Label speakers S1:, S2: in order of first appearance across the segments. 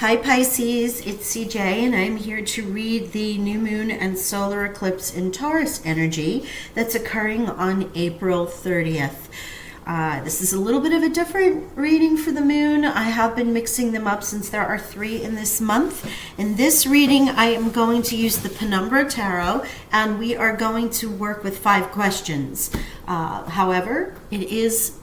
S1: Hi Pisces, it's CJ and I'm here to read the new moon and solar eclipse in Taurus energy that's occurring on April 30th. This is a little bit of a different reading for the moon. I have been mixing them up since there are 3 in this month. In this reading, I am going to use the Penumbra Tarot and we are going to work with 5 questions. However, it is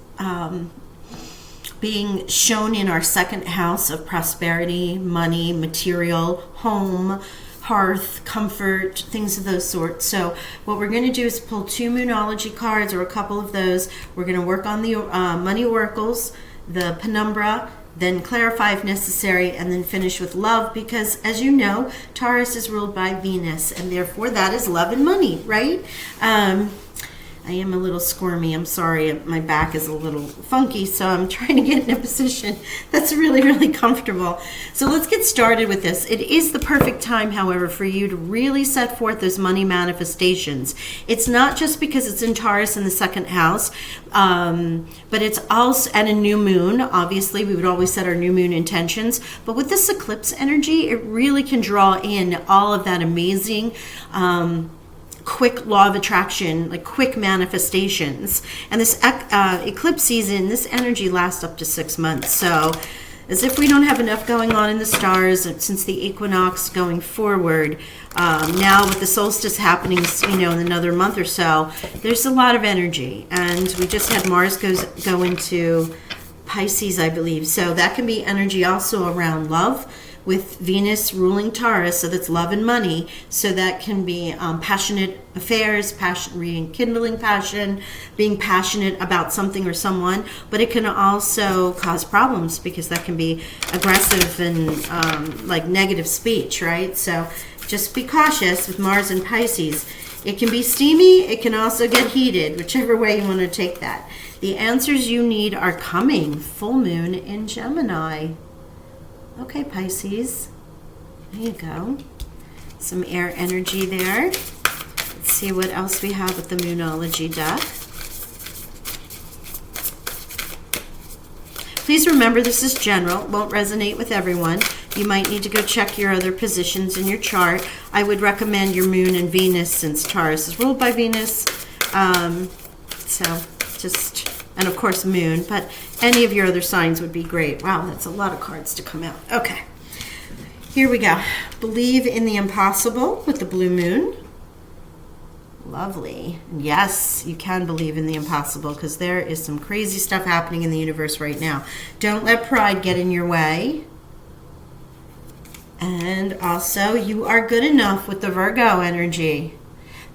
S1: being shown in our second house of prosperity, money, material, home, hearth, comfort, things of those sorts. So what we're going to do is pull 2 Moonology cards or a couple of those. We're going to work on the money oracles, the penumbra, then clarify if necessary, and then finish with love because, as you know, Taurus is ruled by Venus, and therefore that is love and money, right? I am a little squirmy. I'm sorry. My back is a little funky, so I'm trying to get in a position that's really, really comfortable. So let's get started with this. It is the perfect time, however, for you to really set forth those money manifestations. It's not just because it's in Taurus in the second house, but it's also at a new moon. Obviously, we would always set our new moon intentions, but with this eclipse energy, it really can draw in all of that amazing quick law of attraction, like quick manifestations. And this eclipse season, this energy lasts up to 6 months. So as if we don't have enough going on in the stars since the equinox going forward, now with the solstice happening, in another month or so, there's a lot of energy. And we just had Mars go into Pisces, I believe. So that can be energy also around love, with Venus ruling Taurus, so that's love and money. So that can be passionate affairs, rekindling passion, being passionate about something or someone. But it can also cause problems because that can be aggressive and like negative speech, right? So just be cautious with Mars and Pisces. It can be steamy, it can also get heated, whichever way you want to take that. The answers you need are coming. Full moon in Gemini. Okay, Pisces, there you go. Some air energy there. Let's see what else we have with the Moonology deck. Please remember this is general, won't resonate with everyone. You might need to go check your other positions in your chart. I would recommend your moon and Venus since Taurus is ruled by Venus. And of course moon, but any of your other signs would be great. Wow, that's a lot of cards to come out. Okay, here we go. Believe in the impossible with the blue moon. Lovely. Yes, you can believe in the impossible because there is some crazy stuff happening in the universe right now. Don't let pride get in your way. And also, you are good enough with the Virgo energy.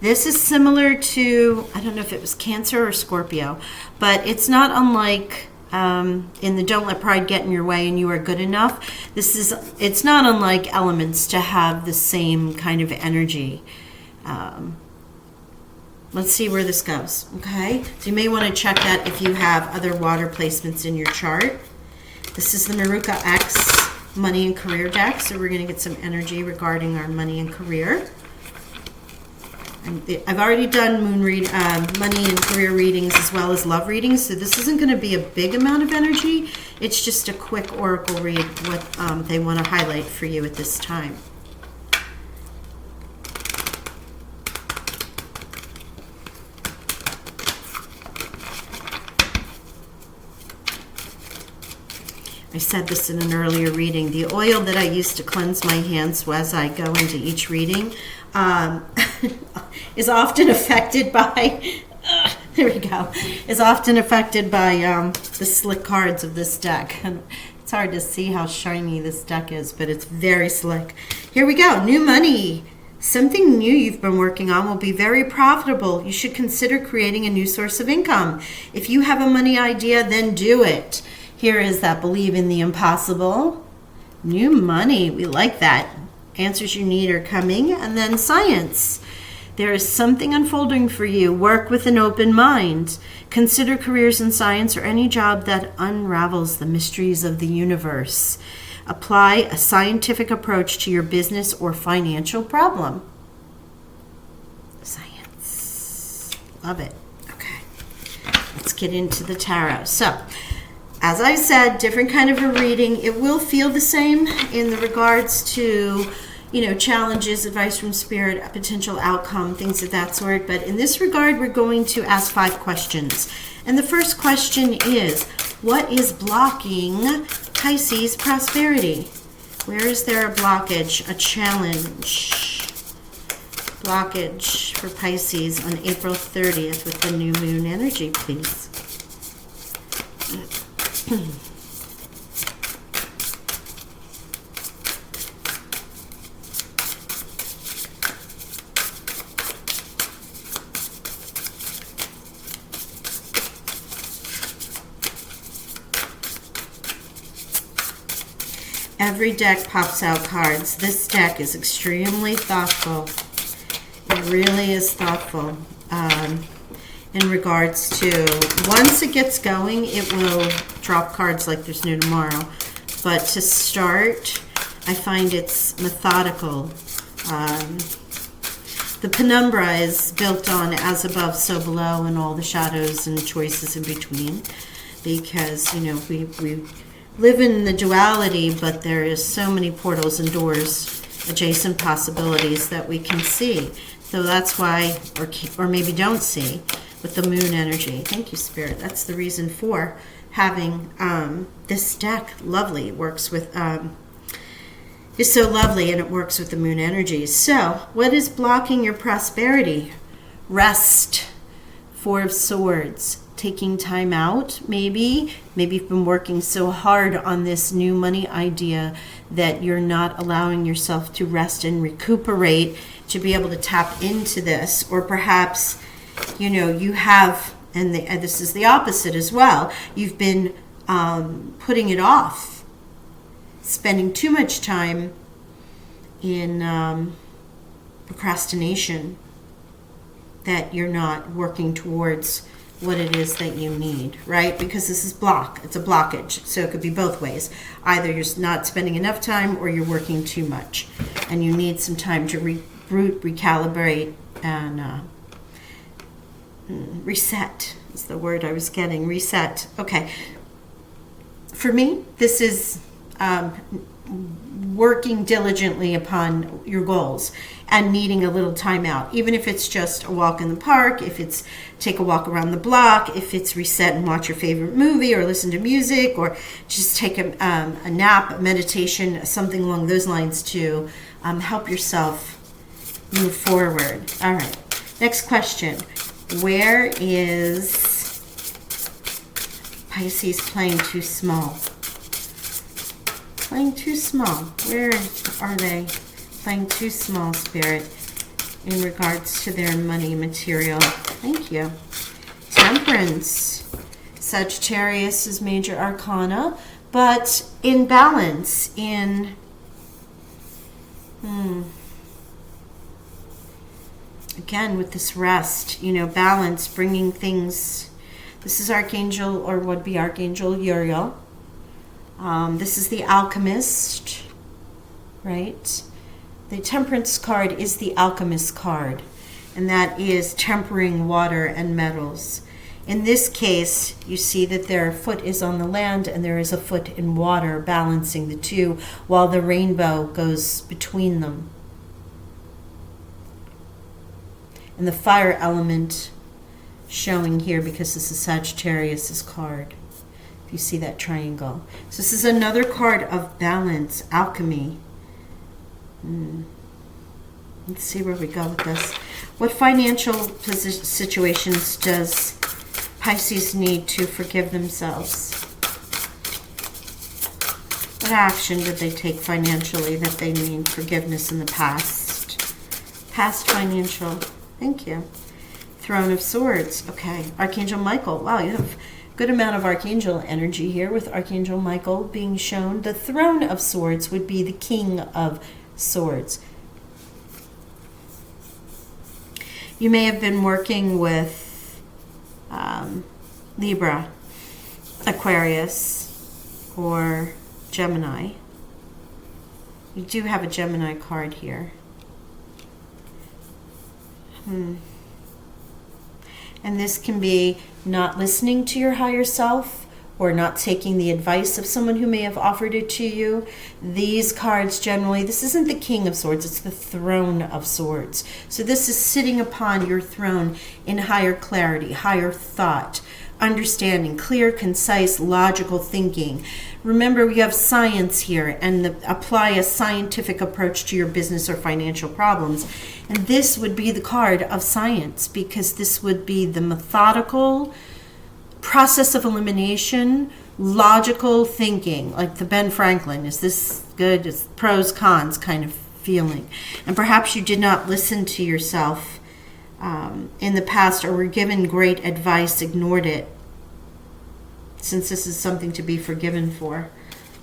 S1: This is similar to, I don't know if it was Cancer or Scorpio, but it's not unlike in the Don't Let Pride Get in Your Way and You Are Good Enough. It's not unlike elements to have the same kind of energy. Let's see where this goes, okay? So you may want to check that if you have other water placements in your chart. This is the Maruka X Money and Career deck, so we're going to get some energy regarding our money and career. I've already done money and career readings as well as love readings, so this isn't going to be a big amount of energy. It's just a quick oracle read, what they want to highlight for you at this time. I said this in an earlier reading. The oil that I use to cleanse my hands as I go into each reading is often affected by, is often affected by the slick cards of this deck. And it's hard to see how shiny this deck is, but it's very slick. Here we go, new money. Something new you've been working on will be very profitable. You should consider creating a new source of income. If you have a money idea, then do it. Here is that believe in the impossible. New money, we like that. Answers you need are coming. And then science. There is something unfolding for you. Work with an open mind. Consider careers in science or any job that unravels the mysteries of the universe. Apply a scientific approach to your business or financial problem. Science. Love it. Okay. Let's get into the tarot. So, as I said, different kind of a reading. It will feel the same in the regards to, challenges, advice from spirit, a potential outcome, things of that sort. But in this regard, we're going to ask 5 questions. And the first question is, what is blocking Pisces prosperity? Where is there a blockage, a challenge? Blockage for Pisces on April 30th with the new moon energy, please. Every deck pops out cards. This deck is extremely thoughtful. It really is thoughtful in regards to, once it gets going, it will drop cards like there's no tomorrow. But to start, I find it's methodical. The penumbra is built on as above, so below, and all the shadows and choices in between. Because, we live in the duality, but there is so many portals and doors, adjacent possibilities that we can see. So that's why, or maybe don't see, with the moon energy. Thank you, Spirit. That's the reason for having this deck. Lovely. It works with, is so lovely, and it works with the moon energy. So, what is blocking your prosperity? Rest. 4 of Swords. Taking time out, maybe you've been working so hard on this new money idea that you're not allowing yourself to rest and recuperate to be able to tap into this. Or perhaps, you have, and this is the opposite as well, you've been putting it off, spending too much time in procrastination, that you're not working towards what it is that you need, right? Because this is it's a blockage. So it could be both ways. Either you're not spending enough time, or you're working too much, and you need some time to regroup, recalibrate, and reset is the word I was getting. Reset. Okay. For me, this is working diligently upon your goals and needing a little time out, even if it's just a walk in the park, if it's take a walk around the block, if it's reset and watch your favorite movie or listen to music, or just take a nap, a meditation, something along those lines to help yourself move forward. All right, next question. Where is Pisces playing too small? Playing too small. Where are they playing too small, Spirit, in regards to their money material? Thank you. Temperance. Sagittarius is major arcana, but in balance, again, with this rest, balance, bringing things. This is Archangel, or would be Archangel Uriel. This is the Alchemist, right? The Temperance card is the Alchemist card, and that is tempering water and metals. In this case, you see that their foot is on the land and there is a foot in water, balancing the two, while the rainbow goes between them. And the fire element showing here, because this is Sagittarius's card. If you see that triangle. So this is another card of balance, alchemy. Let's see where we go with this. What financial situations does Pisces need to forgive themselves? What action did they take financially that they need forgiveness in the past? Past financial. Thank you. Throne of Swords. Okay. Archangel Michael. Wow, you have a good amount of Archangel energy here with Archangel Michael being shown. The Throne of Swords would be the King of Swords. You may have been working with Libra, Aquarius, or Gemini. You do have a Gemini card here. And this can be not listening to your higher self, or not taking the advice of someone who may have offered it to you. These cards generally, this isn't the King of Swords, it's the Throne of Swords. So this is sitting upon your throne in higher clarity, higher thought, understanding, clear, concise, logical thinking. Remember, we have science here, and apply a scientific approach to your business or financial problems. And this would be the card of science, because this would be the methodical process of elimination, logical thinking, like the Ben Franklin. Is this good? It's pros, cons kind of feeling. And perhaps you did not listen to yourself in the past, or were given great advice, ignored it, since this is something to be forgiven for.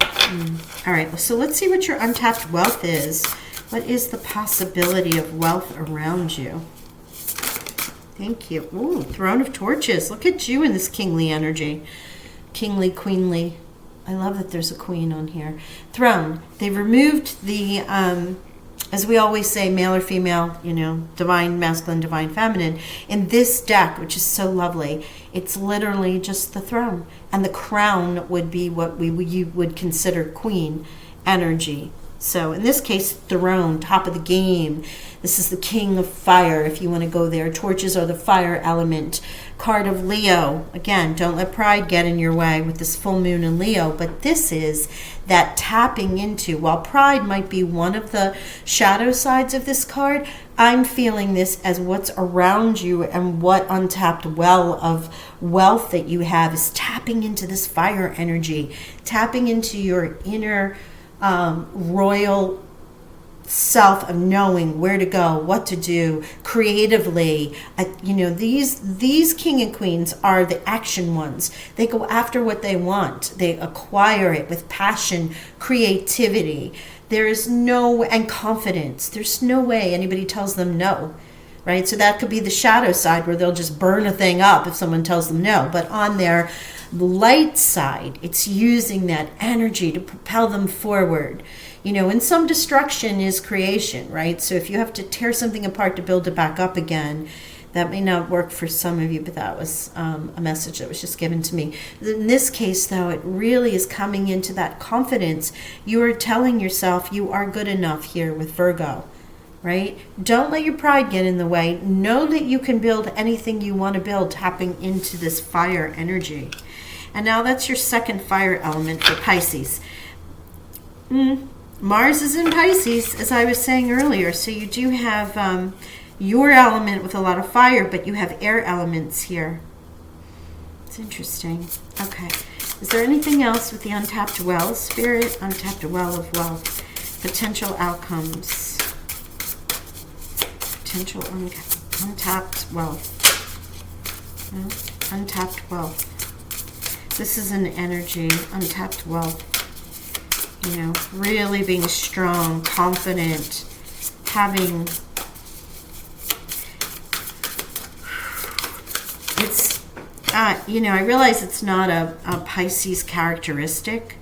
S1: All right, so let's see what your untapped wealth is. What is the possibility of wealth around you? Thank you. Ooh, Throne of Torches. Look at you in this kingly energy. Kingly, queenly. I love that there's a queen on here. Throne. They removed the, as we always say, male or female, divine masculine, divine feminine. In this deck, which is so lovely, it's literally just the throne. And the crown would be what you would consider queen energy. So in this case, throne, top of the game. This is the king of fire, if you want to go there. Torches are the fire element. Card of Leo. Again, don't let pride get in your way with this full moon in Leo. But this is that tapping into, while pride might be one of the shadow sides of this card, I'm feeling this as what's around you, and what untapped well of wealth that you have is tapping into this fire energy, tapping into your inner royal self of knowing where to go, what to do creatively. These king and queens are the action ones. They go after what they want. They acquire it with passion, creativity. And confidence. There's no way anybody tells them no, right? So that could be the shadow side, where they'll just burn a thing up if someone tells them no. But on their light side, it's using that energy to propel them forward. And some destruction is creation, right? So if you have to tear something apart to build it back up again, that may not work for some of you, but that was a message that was just given to me. In this case, though, it really is coming into that confidence. You are telling yourself you are good enough here with Virgo, right? Don't let your pride get in the way. Know that you can build anything you want to build, tapping into this fire energy. And now that's your second fire element for Pisces. Mars is in Pisces, as I was saying earlier. So you do have your element with a lot of fire, but you have air elements here. It's interesting. Okay. Is there anything else with the untapped well, Spirit? Untapped well of wealth. Potential outcomes. Potential untapped wealth. No? Untapped wealth. This is an energy, untapped wealth. Really being strong, confident, having... It's, I realize it's not a Pisces characteristic.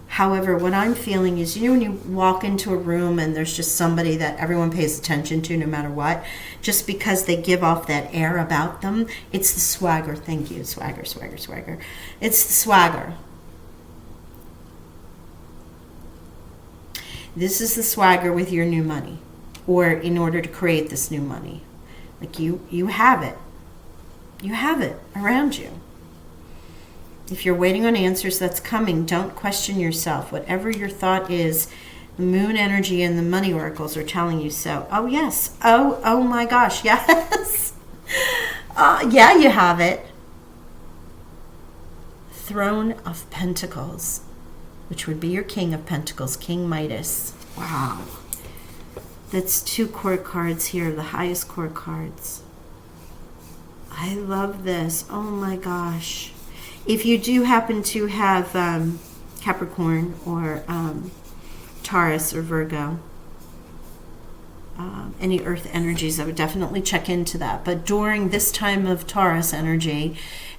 S1: However, what I'm feeling is, when you walk into a room and there's just somebody that everyone pays attention to no matter what, just because they give off that air about them, it's the swagger. Thank you. Swagger, swagger, swagger. It's the swagger. This is the swagger with your new money, or in order to create this new money. Like you have it. You have it around you. If you're waiting on answers, that's coming. Don't question yourself. Whatever your thought is, the moon energy and the money oracles are telling you so. Oh, yes. Oh my gosh. Yes. Yeah, you have it. Throne of Pentacles, which would be your King of Pentacles, King Midas. Wow. That's 2 court cards here, the highest court cards. I love this. Oh my gosh. If you do happen to have Capricorn or Taurus or Virgo, any earth energies, I would definitely check into that. But during this time of Taurus energy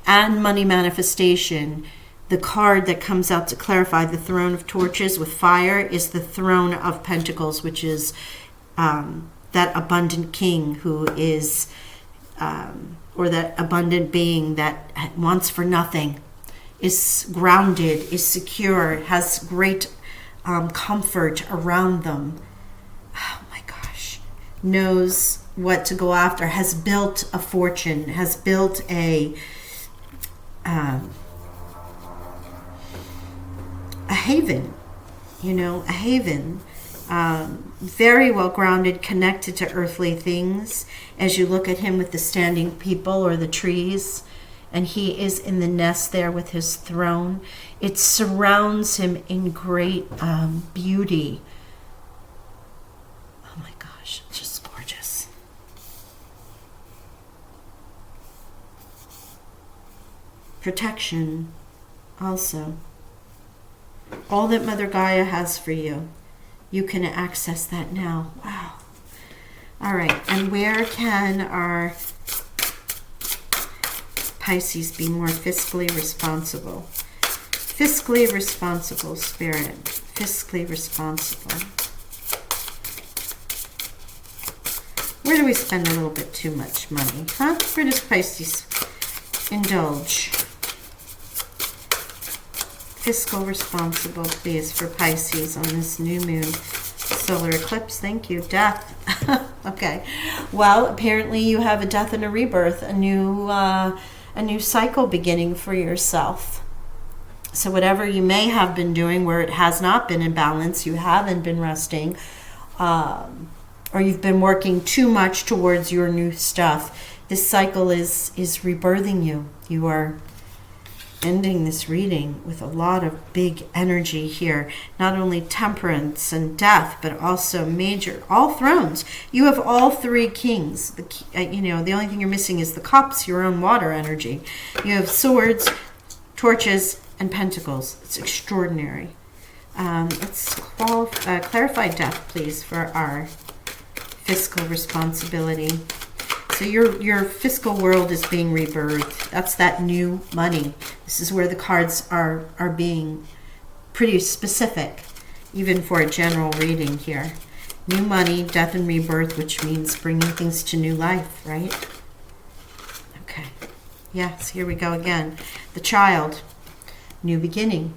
S1: and money manifestation, the card that comes out to clarify the Throne of Torches with fire is the Throne of Pentacles, which is that abundant king who is, or that abundant being that wants for nothing, is grounded, is secure, has great comfort around them. Oh my gosh. Knows what to go after, has built a fortune, has built a haven, a haven. Very well grounded, connected to earthly things. As you look at him with the standing people or the trees, and he is in the nest there with his throne, it surrounds him in great beauty. Oh my gosh, it's just gorgeous. Protection also. All that Mother Gaia has for you, you can access that now. Wow. All right, and where can our Pisces be more fiscally responsible? Fiscally responsible, Spirit. Fiscally responsible. Where do we spend a little bit too much money? Huh? Where does Pisces indulge? Fiscal responsible, please, for Pisces on this new moon solar eclipse. Thank you. Death. Okay. Well, apparently you have a death and a rebirth, a new cycle beginning for yourself. So whatever you may have been doing where it has not been in balance, you haven't been resting, or you've been working too much towards your new stuff, this cycle is rebirthing you. You are ending this reading with a lot of big energy here. Not only temperance and death, but also all thrones. You have all three kings. The only thing you're missing is the cups, your own water energy. You have swords, torches, and pentacles. It's extraordinary. Let's clarify death, please, for our fiscal responsibility. So your fiscal world is being rebirthed. That's that new money. This is where the cards are being pretty specific, even for a general reading here. New money, death and rebirth, which means bringing things to new life, right? Okay. Yes, here we go again. The child, new beginning,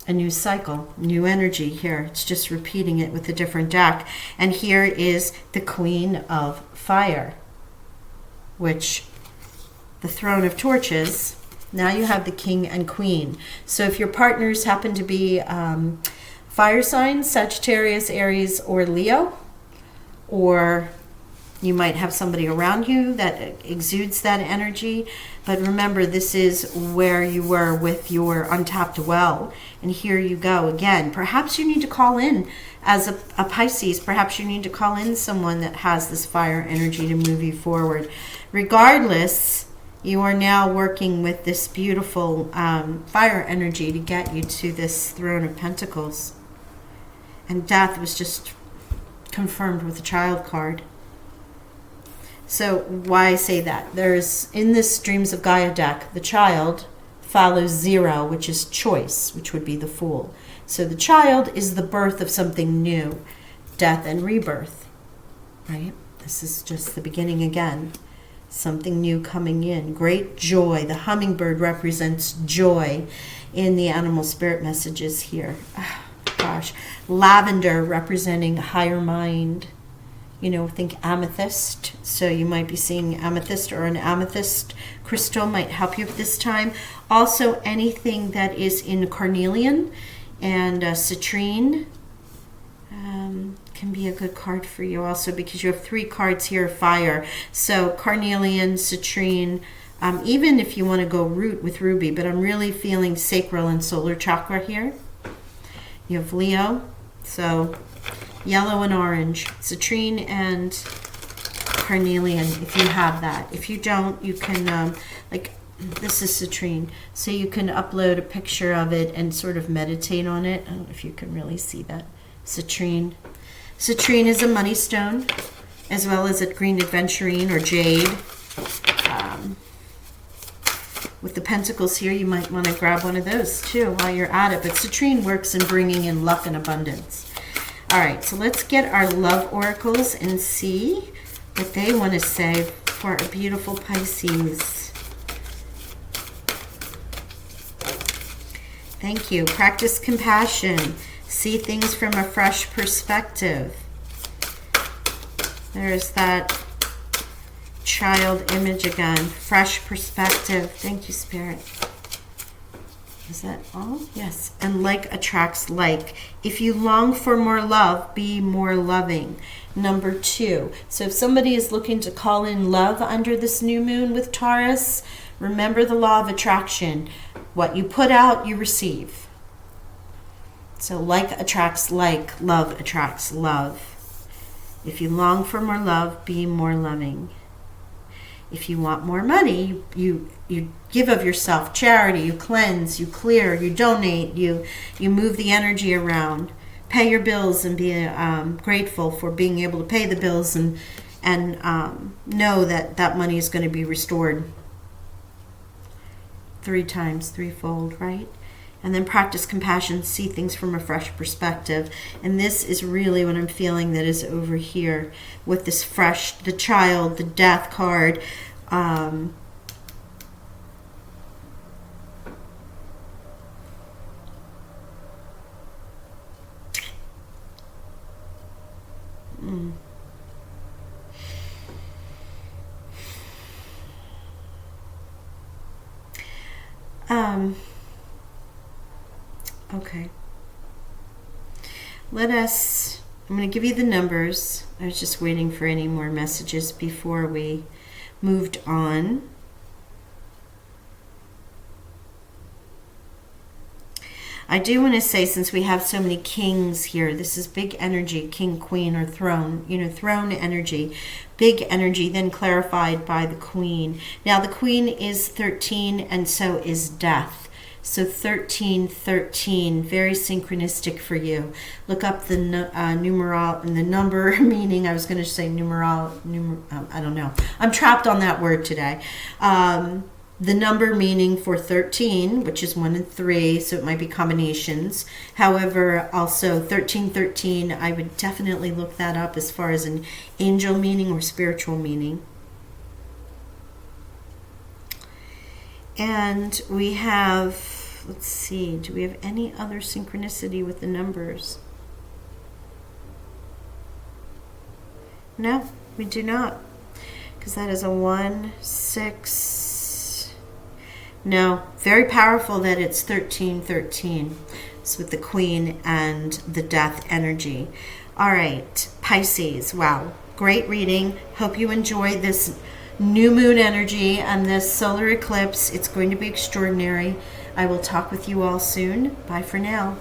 S1: a new cycle, new energy here. It's just repeating it with a different deck. And here is the Queen of Fire, which the Throne of Torches. Now you have the King and Queen. So if your partners happen to be fire signs, Sagittarius, Aries, or Leo, or you might have somebody around you that exudes that energy. But remember, this is where you were with your untapped well. And here you go again. Perhaps you need to call in as a Pisces. Perhaps you need to call in someone that has this fire energy to move you forward. Regardless, you are now working with this beautiful fire energy to get you to this Throne of Pentacles. And death was just confirmed with the Child card. So why I say that? There's, in this Dreams of Gaia deck, the Child follows 0, which is choice, which would be the Fool. So the Child is the birth of something new, death and rebirth, right? This is just the beginning again. Something new coming in. Great joy. The hummingbird represents joy in the animal spirit messages here. Oh, gosh. Lavender representing higher mind. Think amethyst. So you might be seeing amethyst, or an amethyst crystal might help you at this time. Also, anything that is in carnelian and citrine can be a good card for you also, because you have 3 cards here, fire. So carnelian, citrine, even if you want to go root with ruby, but I'm really feeling sacral and solar chakra here. You have Leo, so yellow and orange, citrine and carnelian, if you have that. If you don't, you can, this is citrine, so you can upload a picture of it and sort of meditate on it. I don't know if you can really see that. Citrine. Citrine is a money stone, as well as a green adventurine or jade. With the pentacles here, you might want to grab one of those too while you're at it. But citrine works in bringing in luck and abundance. All right, so let's get our love oracles and see what they want to say for a beautiful Pisces. Thank you. Practice compassion. See things from a fresh perspective. There's that child image again. Fresh perspective. Thank you, Spirit. Is that all? Yes. And like attracts like. If you long for more love, be more loving. Number 2. So if somebody is looking to call in love under this new moon with Taurus, remember the law of attraction. What you put out, you receive. So like attracts like, love attracts love. If you long for more love, be more loving. If you want more money, you give of yourself, charity, you cleanse, you clear, you donate, you move the energy around. Pay your bills and be grateful for being able to pay the bills and know that that money is going to be restored 3 times, threefold, right? And then practice compassion, see things from a fresh perspective. And this is really what I'm feeling that is over here with this fresh, the child, the death card. Okay. I'm going to give you the numbers. I was just waiting for any more messages before we moved on. I do want to say, since we have so many kings here, this is big energy, king, queen, or throne, throne energy, big energy, then clarified by the queen. Now, the queen is 13, and so is death. So 1313, very synchronistic for you. Look up the numeral and the number meaning. I was going to say I don't know. I'm trapped on that word today. The number meaning for 13, which is 1 and 3, so it might be combinations. However, also 1313, I would definitely look that up as far as an angel meaning or spiritual meaning. And we have, let's see, do we have any other synchronicity with the numbers? No, we do not. Because that is a 1, 6. No, very powerful that it's 1313. It's with the queen and the death energy. All right, Pisces. Wow, great reading. Hope you enjoy this new moon energy and this solar eclipse. It's going to be extraordinary. I will talk with you all soon. Bye for now.